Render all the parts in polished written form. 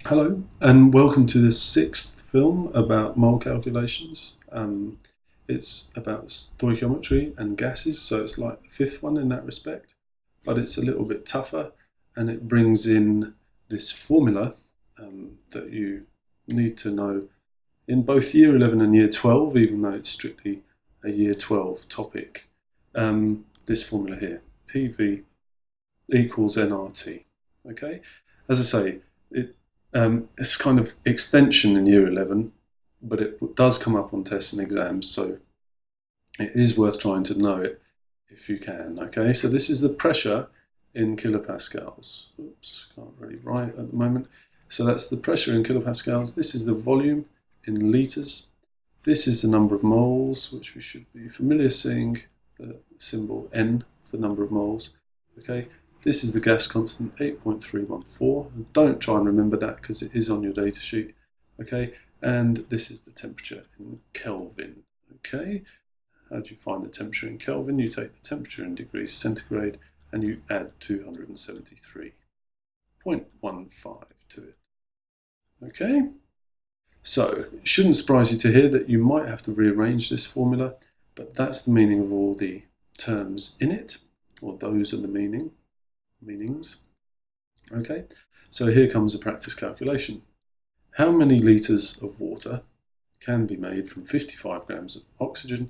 Hello, and welcome to the sixth film about mole calculations. It's about stoichiometry and gases, so it's like the fifth one in that respect, but it's a little bit tougher, and it brings in this formula that you need to know in both year 11 and year 12, even though it's strictly a year 12 topic. This formula here, PV equals nRT. Okay, as I say, it's kind of extension in year 11, but it does come up on tests and exams, so it is worth trying to know it if you can. Okay, so this is the pressure in kilopascals. Oops, can't really write at the moment. So that's the pressure in kilopascals. This is the volume in litres. This is the number of moles, which we should be familiar seeing the symbol N for number of moles. Okay, this is the gas constant, 8.314. Don't try and remember that because it is on your data sheet. Okay, and this is the temperature in Kelvin. Okay, how do you find the temperature in Kelvin? You take the temperature in degrees centigrade and you add 273.15 to it. Okay, so it shouldn't surprise you to hear that you might have to rearrange this formula, but that's the meaning of all the terms in it, or those are the meanings. Okay, so here comes a practice calculation. How many litres of water can be made from 55 grams of oxygen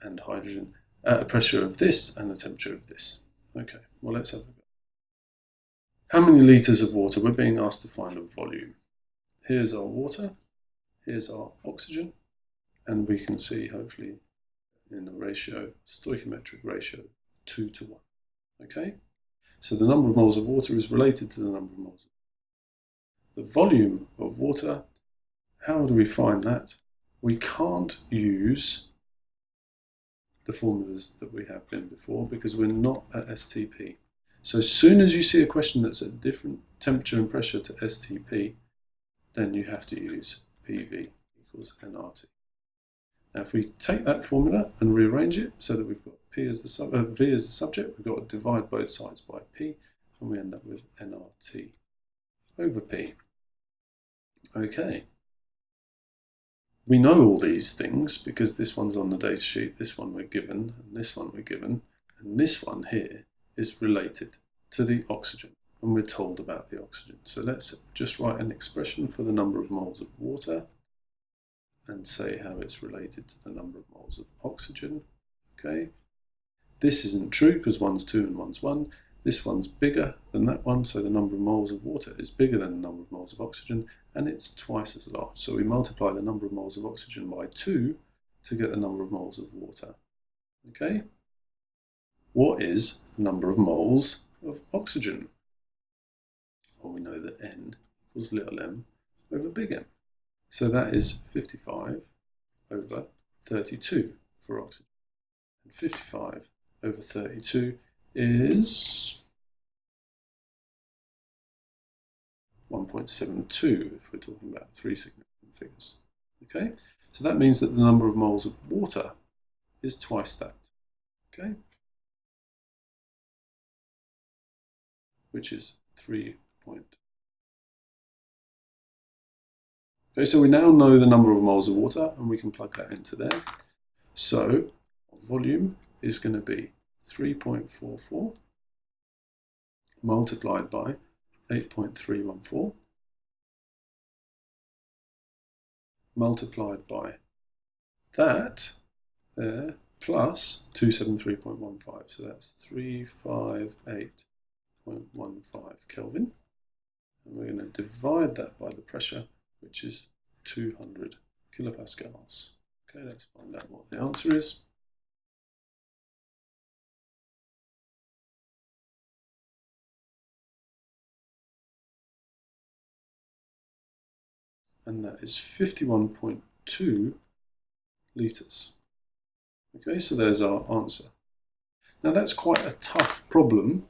and hydrogen at a pressure of this and a temperature of this? Okay, well, let's have a go. How many litres of water? We're being asked to find a volume. Here's our water, here's our oxygen, and we can see, hopefully, in a ratio, stoichiometric ratio, 2 to 1. Okay, so the number of moles of water is related to the number of moles. The volume of water, how do we find that? We can't use the formulas that we have been before because we're not at STP. So as soon as you see a question that's at different temperature and pressure to STP, then you have to use PV equals nRT. Now if we take that formula and rearrange it so that we've got V as the subject, we've got to divide both sides by P, and we end up with nRT over P. Okay. We know all these things because this one's on the data sheet, this one we're given, and this one we're given, and this one here is related to the oxygen, and we're told about the oxygen. So let's just write an expression for the number of moles of water and say how it's related to the number of moles of oxygen. Okay, this isn't true because one's 2 and one's 1. This one's bigger than that one, so the number of moles of water is bigger than the number of moles of oxygen, and it's twice as large. So we multiply the number of moles of oxygen by 2 to get the number of moles of water. Okay? What is the number of moles of oxygen? Well, we know that N equals little m over big M. So that is 55 over 32 for oxygen. And 55 over 32 is 1.72 if we're talking about three significant figures. Okay, so that means that the number of moles of water is twice that. Okay, which is 3. Okay, so we now know the number of moles of water and we can plug that into there. So volume is going to be 3.44 multiplied by 8.314 multiplied by that there plus 273.15. So that's 358.15 Kelvin. And we're going to divide that by the pressure, which is 200 kilopascals. Okay, let's find out what the answer is. And that is 51.2 litres. Okay, so there's our answer. Now that's quite a tough problem,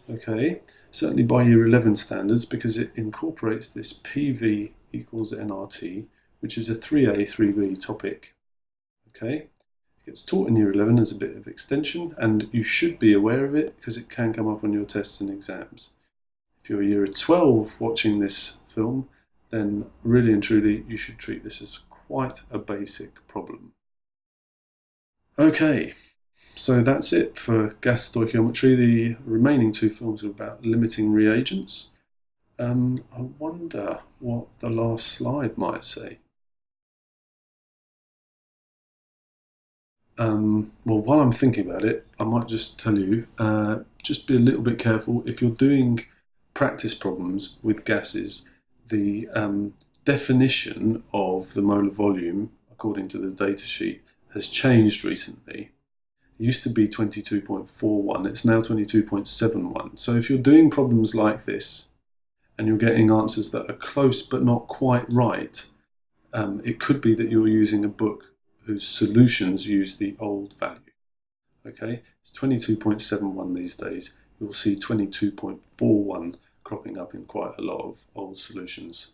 okay, certainly by year 11 standards, because it incorporates this PV equals nRT, which is a 3A, 3B topic. Okay, it gets taught in year 11 as a bit of extension, and you should be aware of it because it can come up on your tests and exams. If you're year 12 watching this film, then really and truly you should treat this as quite a basic problem. Okay, so that's it for gas stoichiometry. The remaining two films are about limiting reagents. I wonder what the last slide might say. Well, while I'm thinking about it, I might just tell you, just be a little bit careful. If you're doing practice problems with gases, the definition of the molar volume, according to the datasheet, has changed recently. It used to be 22.41, it's now 22.71. So if you're doing problems like this and you're getting answers that are close but not quite right, it could be that you're using a book whose solutions use the old value. Okay, it's 22.71 these days. You'll see 22.41 cropping up in quite a lot of old solutions.